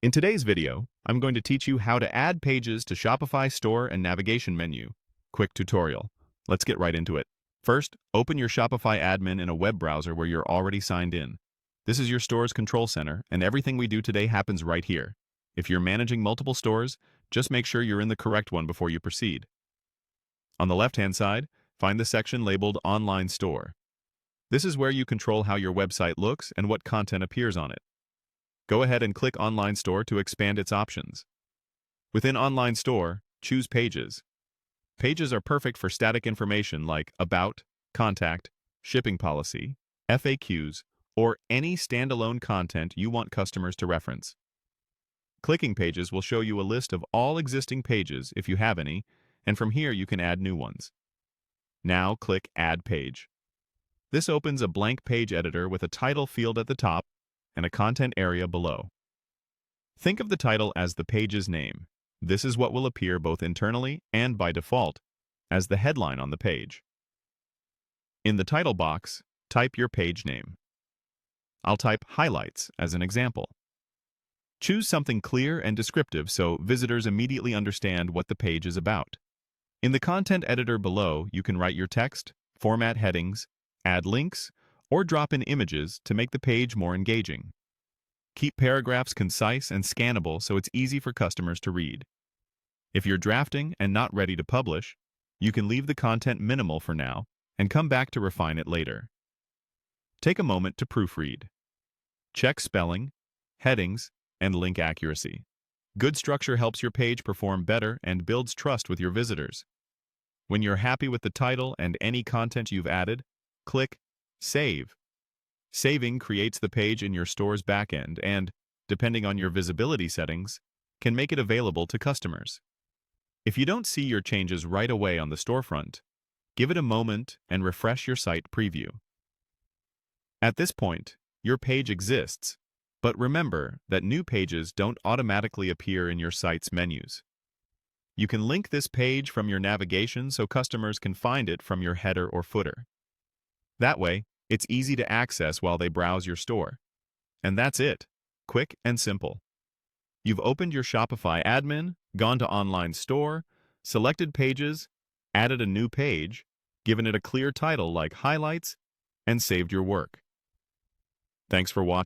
In today's video, I'm going to teach you how to add pages to Shopify store and navigation menu. Quick tutorial. Let's get right into it. First, open your Shopify admin in a web browser where you're already signed in. This is your store's control center, and everything we do today happens right here. If you're managing multiple stores, just make sure you're in the correct one before you proceed. On the left-hand side, find the section labeled Online Store. This is where you control how your website looks and what content appears on it. Go ahead and click Online Store to expand its options. Within Online Store, choose Pages. Pages are perfect for static information like About, Contact, Shipping Policy, FAQs, or any standalone content you want customers to reference. Clicking Pages will show you a list of all existing pages if you have any, and from here you can add new ones. Now click Add Page. This opens a blank page editor with a title field at the top and a content area below. Think of the title as the page's name. This is what will appear both internally and by default as the headline on the page. In the title box, type your page name. I'll type highlights as an example. Choose something clear and descriptive so visitors immediately understand what the page is about. In the content editor below, you can write your text, format headings, add links, or drop in images to make the page more engaging. Keep paragraphs concise and scannable so it's easy for customers to read. If you're drafting and not ready to publish, you can leave the content minimal for now and come back to refine it later. Take a moment to proofread. Check spelling, headings, and link accuracy. Good structure helps your page perform better and builds trust with your visitors. When you're happy with the title and any content you've added, click Save. Saving creates the page in your store's backend and, depending on your visibility settings, can make it available to customers. If you don't see your changes right away on the storefront, give it a moment and refresh your site preview. At this point, your page exists, but remember that new pages don't automatically appear in your site's menus. You can link this page from your navigation so customers can find it from your header or footer. That way, it's easy to access while they browse your store. And that's it. Quick and simple. You've opened your Shopify admin, gone to Online Store, selected Pages, added a new page, given it a clear title like Highlights, and saved your work. Thanks for watching.